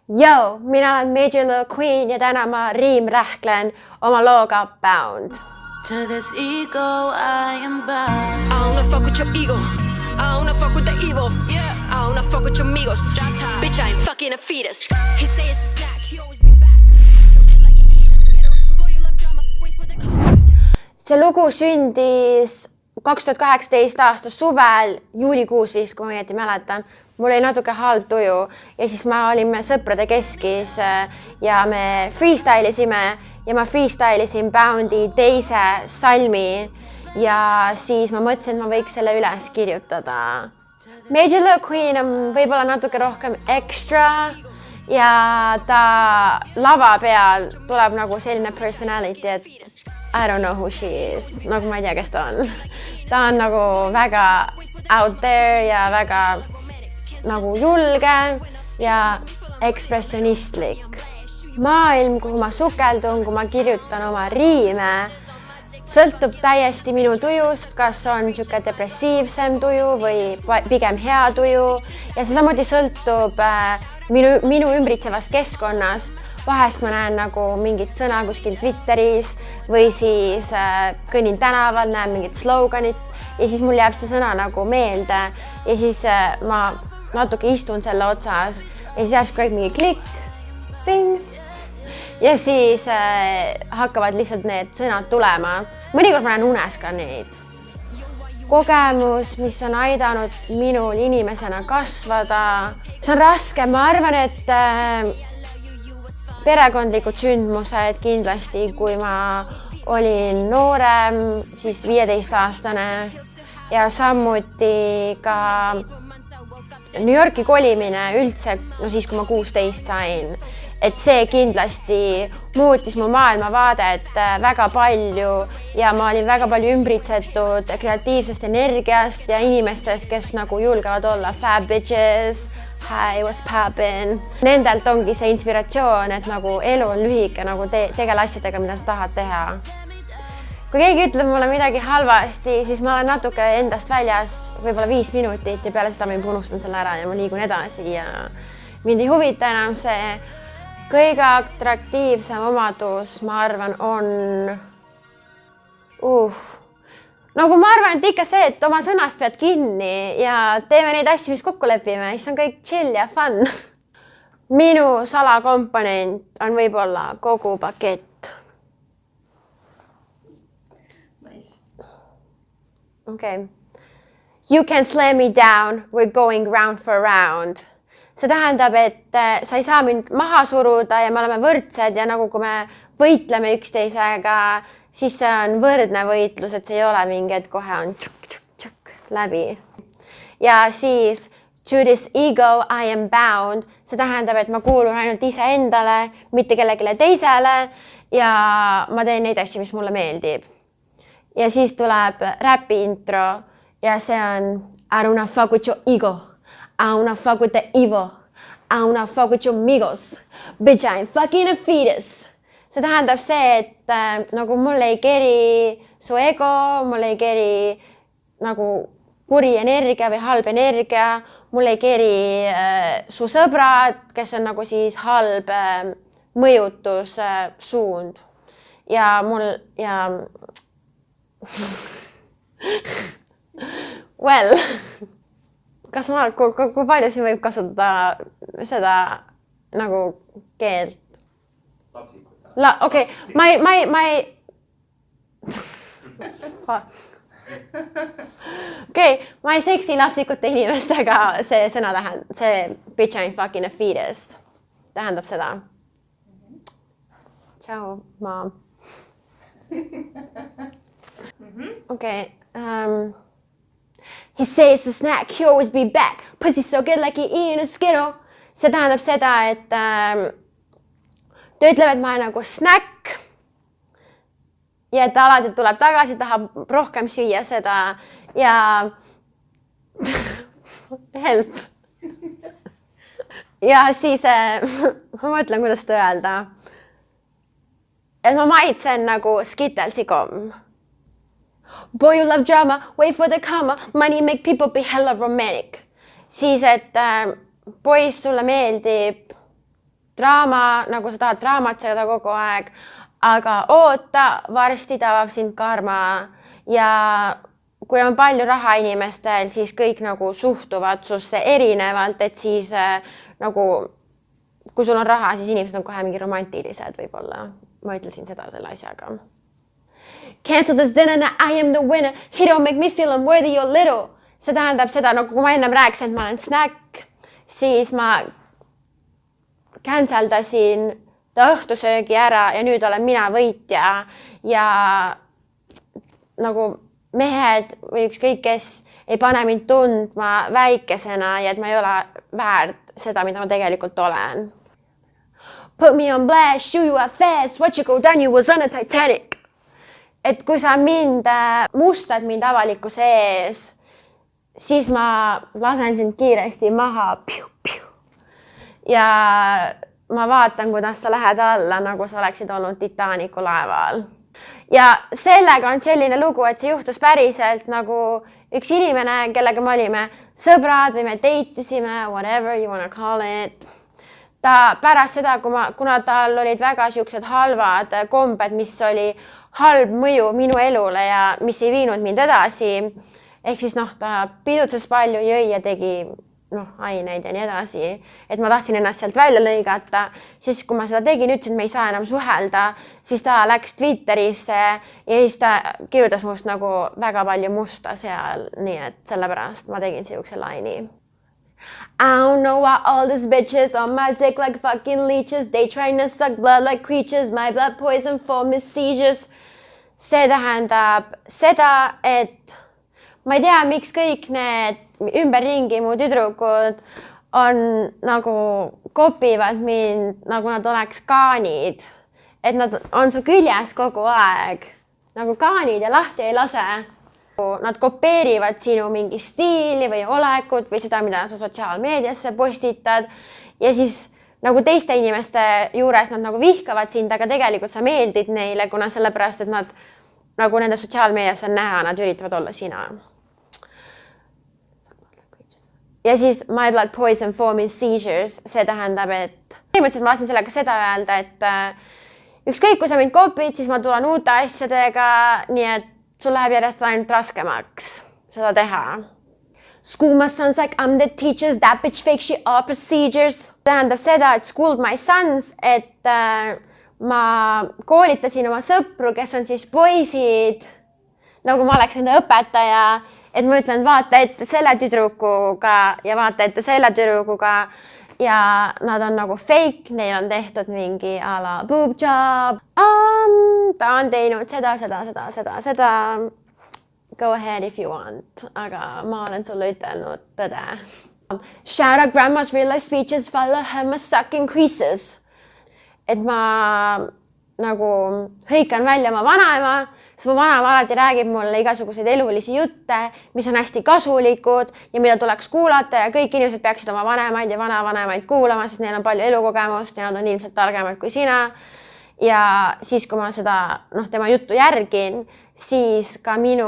Yo, mina olen Major Lil Queen ja täna ma riimrähklen oma looga Bound. To this ego I am bound. I don't wanna fuck with your ego. I don't wanna fuck with the evil. Yeah. I don't wanna fuck with your amigos. Bitch, I ain't fucking a fetus. He say it's a snack, he always be back. Boy, you love drama, wait for the See lugu sündis 2018 aasta suvel, juulikuus vist, kui ma õieti mäletan. Mul oli natuke halb tuju ja siis ma olime sõprade keskis ja me freestylisime ja ma freestylisin Boundi teise salmi ja siis ma mõtlesin, et ma võiks selle üles kirjutada. Major Lil Queen on võib-olla natuke rohkem extra ja ta lava peal tuleb nagu selline personality, et I don't know who she is, nagu ma ei tea, kes ta on. Ta on nagu väga out there ja väga nagu julge ja ekspressionistlik. Maailm, kuhu ma sukeldun, kui ma kirjutan oma riime, sõltub täiesti minu tujust, kas on niisugune depressiivsem tuju või pigem hea tuju. Ja see samuti sõltub minu ümbritsevast keskkonnast. Vahest ma näen nagu mingit sõna kuskil Twitteris või siis kõnnin tänaval, näen mingit sloganit ja siis mul jääb see sõna nagu meelde ja siis ma natuke istun selle otsas ja siis järsku kõik mingi klikk, ting. Ja siis hakkavad lihtsalt need sõnad tulema. Mõnikord ma näen unes ka neid. Kogemus, mis on aidanud minul inimesena kasvada. See on raske, ma arvan, et perekondlikud sündmused kindlasti, kui ma olin noorem, siis 15-aastane ja samuti ka New Yorki kolimine üldse, no siis kui ma 16 sain, et see kindlasti muutis mu maailmavaadet väga palju ja ma olin väga palju ümbritsetud kreatiivsest energiast ja inimestest, kes nagu julgevad olla fab bitches. Hi, what's poppin'? Nendelt ongi see inspiratsioon, et nagu elu on lühike, nagu tegele asjadega, mida sa tahad teha. Kui keegi ütleb mulle midagi halvasti, siis ma olen natuke endast väljas võib-olla 5 minutit ja peale seda ma unustan selle ära ja ma liigun edasi ja mind ei huvita enam see. Kõige atraktiivsem omadus, ma arvan, on nagu ma arvan, et ikka see, et oma sõnast pead kinni ja teeme neid asju, mis kokku lepime, siis on kõik chill ja fun. Minu salakomponent on võib-olla kogu pakett. Okay. You can slam me down, we're going round for round. See tähendab, et sa ei saa mind maha suruda ja me oleme võrdsed ja nagu kui me võitleme üksteisega, siis see on võrdne võitlus, et see ei ole mingi, et kohe on tšuk läbi. Ja siis to this ego I am bound, see tähendab, et ma kuulun ainult iseendale, mitte kellelegi teisele ja ma teen neid asju, mis mulle meeldib. Ja siis tuleb räpi intro ja see on I don't wanna fuck with your ego, I don't wanna fuck with the evil, I don't wanna fuck with your amigos, bitch I ain't fucking a fetus. See tähendab see, et nagu mul ei keri su ego, mul ei keri nagu kuri energia või halb energia, mul ei keri su sõbrad, kes on nagu siis halb mõjutus suund. Ja mul ja well, kas ma, kui palju siin võib kasutada seda nagu keelt? Okei, ma ei seksi lapsikute inimestega, see sõna tähendab, see bitch ain't fucking a fetus tähendab seda. Ciao, mom. Okay. He says it's a snack, he always be back. Pussy so good like he eating a Skittle. See tähendab seda, et ta ütleb, et ma olen nagu snack ja ta alati tuleb tagasi, tahab rohkem süüa seda ja help. Ja siis ma mõtlen, kuidas ta öelda. Et ma maitsen nagu Skittlesi komm. Boy, you love drama, wait for the comma, money make people be hella romantic. Siis, et poiss, sulle meeldib draama, nagu sa tahad draamatseda kogu aeg, aga oota, varsti tabab sind karma ja kui on palju raha inimestel, siis kõik nagu suhtuvad susse erinevalt, et siis nagu kui sul on raha, siis inimesed on kohe mingi romantilised võib-olla. Ma ütlesin seda selle asjaga. Cancel this dinner, I am the winner. He don't make me feel unworthy or little. See tähendab seda, nagu kui ma ennem rääkisin, et ma olen snack, siis ma canceldasin ta õhtusöögi ära ja nüüd olen mina võitja ja nagu mehed või ükskõik kes ei pane mind tundma väikesena ja et ma ei ole väärt seda, mida ma tegelikult olen. Put me on blast, shoot you up fast, watch you go down, you was on a Titanic. Et kui sa mustad mind avalikkuse ees, siis ma lasen sind kiiresti maha. Piu, piu. Ja ma vaatan, kuidas sa lähed alla, nagu sa oleksid olnud Titanicu laeval. Ja sellega on selline lugu, et see juhtus päriselt nagu üks inimene, kellega me olime sõbrad või me deitisime, whatever you wanna call it. Ta pärast seda, kuna tal olid väga siuksed halvad kombed, mis oli halb mõju minu elule ja mis ei viinud mind edasi, ehk siis ta pidutses palju, jõi ja tegi aineid ja nii edasi, et ma tahtsin ennast sealt välja lõigata, siis kui ma seda tegin, ütlesin, et me ei saa enam suhelda, siis ta läks Twitterisse ja siis ta kirjutas must nagu väga palju musta seal, nii et sellepärast ma tegin siukse laini. I don't know why all these bitches on my dick like fucking leeches. They trying to suck blood like creatures. My blood poison for me seizures. See tähendab seda, et ma ei tea, miks kõik need ümberringi mu tüdrukud on nagu kopivad mind, nagu nad oleks kaanid. Et nad on su küljes kogu aeg. Nagu kaanid ja lahti ei lase. Nad kopeerivad sinu mingi stiili või olekut või seda, mida sa sotsiaalmeediasse postitad ja siis nagu teiste inimeste juures nad nagu vihkavad sind, aga tegelikult sa meeldid neile, kuna sellepärast, et nad nagu nende sotsiaalmeedias on näha, nad üritavad olla sina. Ja siis my blood poison for me seizures, see tähendab, et põhimõtteliselt ma lasin sellega seda öelda, et ükskõik kui sa mind kopid, siis ma tulen uute asjadega, nii et sul läheb järjest ainult raskemaks seda teha. School my sons like I'm the teachers, that bitch fake shit all procedures. Tähendab seda, et schooled my sons, et ma koolitasin oma sõpru, kes on siis poisid, nagu ma oleks enda õpetaja, et ma ütlen, vaata ette selle tüdrukuga ja vaata ette selle tüdrukuga ja nad on nagu fake, neil on tehtud mingi a la boob job. Ta on teinud seda. Go ahead if you want, aga ma olen sulle ütelnud tõde. Shout out grandma's real life speeches, follow her my sucking creases. Et ma nagu hõikan välja oma vanaema, sest mu vanaema alati räägib mulle igasuguseid elulisi jutte, mis on hästi kasulikud ja mida tuleks kuulata ja kõik inimesed peaksid oma vanemaid ja vanavanemaid kuulama, sest neil on palju elukogemust ja nad on ilmselt targemad kui sina. Ja siis, kui ma seda tema juttu järgin, siis ka minu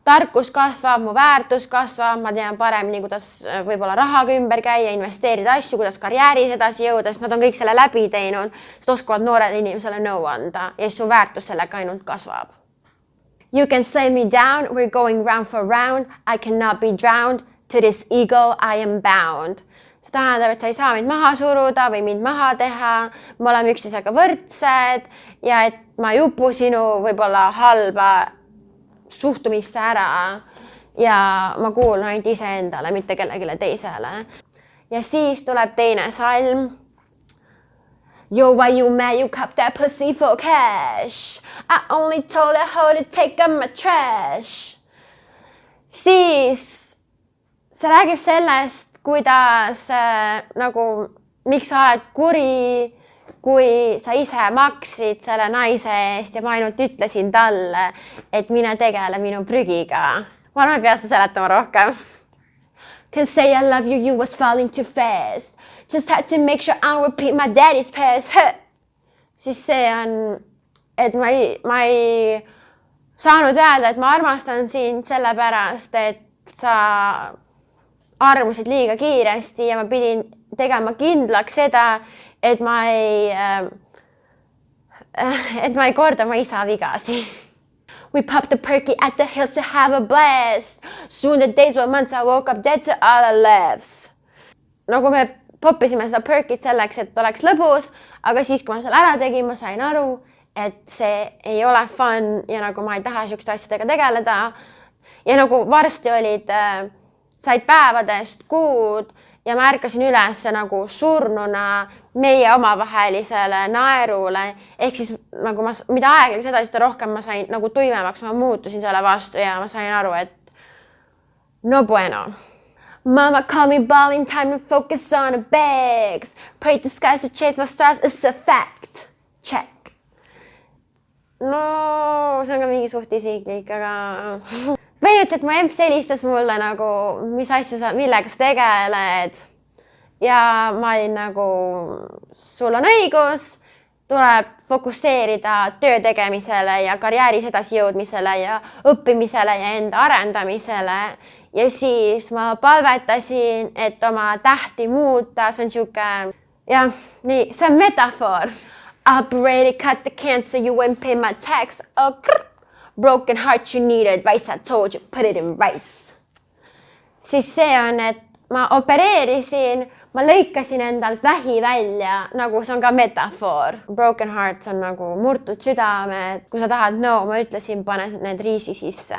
tarkus kasvab, mu väärtus kasvab, ma tean paremini, kuidas võib-olla rahaga ümber käia, investeerida asju, kuidas karjääris edasi jõuda, sest nad on kõik selle läbi teinud, sest oskavad noorele inimesele nõu anda ja siis su väärtus sellega ainult kasvab. You can slay me down, we're going round for round, I cannot be drowned, to this ego I am bound. See tähendab, et sa ei saa mind maha suruda või mind maha teha, me oleme üksteisega võrdsed ja et ma ei upu sinu võib-olla halba suhtumisse ära ja ma kuulan ainult iseendale, mitte kellegile teisele. Ja siis tuleb teine salm. Yo, why you mad? You cop that pussy for cash. I only told that hoe to take up my trash. Siis see räägib sellest, kuidas nagu, miks sa oled kuri, kui sa ise maksid selle naise eest ja ma ainult ütlesin talle, et mine tegele minu prügiga. Ma arvan, et peast seletama rohkem. Can say I love you, you was falling too fast. Just had to make sure I repeat my daddy's past. Siis see on, et ma ei saanud öelda, et ma armastan sind sellepärast, et sa armusid liiga kiiresti ja ma pidin tegema kindlaks seda, et ma ei korda ma isa vigasi. We popped the perky at the hills to have a blast. Soon the days were months I woke up dead to all our laughs. Nagu me poppisime seda perkit selleks, et oleks lõbus, aga siis, kui ma seal ära tegin, ma sain aru, et see ei ole fun ja nagu ma ei taha siukeste asjadega tegeleda. Ja nagu varsti said päevadest kuud ja ma ärkasin üles nagu surnuna meie omavahelisele naerule. Ehk siis nagu mida aeglaga seda, seda rohkem ma sain nagu tuimemaks, ma muutusin selle vastu ja ma sain aru, et no bueno. Mama call me balling, time to focus on the bags. Pray the skies to chase my stars, it's a fact. Check. No, see on ka mingi suht isiklik, aga põhimõtteliselt mu emps helistas mulle nagu, mis asja millega sa tegeled. Ja ma olin nagu, sul on õigus, tuleb fokusseerida töö tegemisele ja karjääris edasi jõudmisele ja õppimisele ja enda arendamisele. Ja siis ma palvetasin, et oma tähti muuta, see on siuke, ja nii, see on metafoor. Operated, cut the cancer, you wouldn't pay my tax. Oh, broken heart, you need advice, I told you, put it in rice. Siis see on, et ma opereerisin, ma lõikasin endalt vähi välja, nagu see on ka metafoor. Broken heart on nagu murtud südamed. Kui sa tahad ma ütlesin, pane need riisi sisse.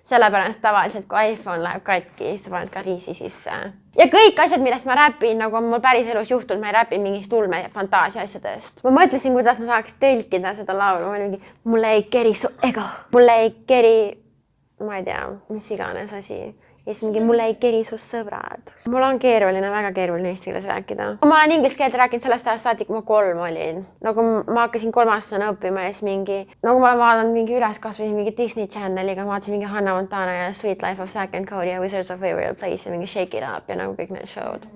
Sellepärast tavaliselt, kui iPhone läheb katki, siis paned ka riisi sisse. Ja kõik asjad, millest ma räpin, nagu on mul päris elus juhtunud, ma ei räpi mingist ulme fantaasia asjadest. Ma mõtlesin, kuidas ma saaks tõlkida seda laulu. Ma olin mingi, mulle ei keri su ego. Mulle ei keri, ma ei tea, mis iganes asi. Ja siis mingi, mulle ei keri su sõbrad. Mul on keeruline, väga keeruline eesti keeles rääkida. Ma olen inglise keelt rääkinud sellest ajast saati, kui ma 3 olin. Nagu ma hakkasin 3 aastasena õppima ja siis mingi, nagu ma olen vaadanud mingi üleskasvasin mingi Disney Channeliga, ma vaatasin mingi Hannah Montana ja Sweet Life of Zack and Cody ja Wizards of Waverly Place ja mingi Shake It Up ja nagu kõik need show'd.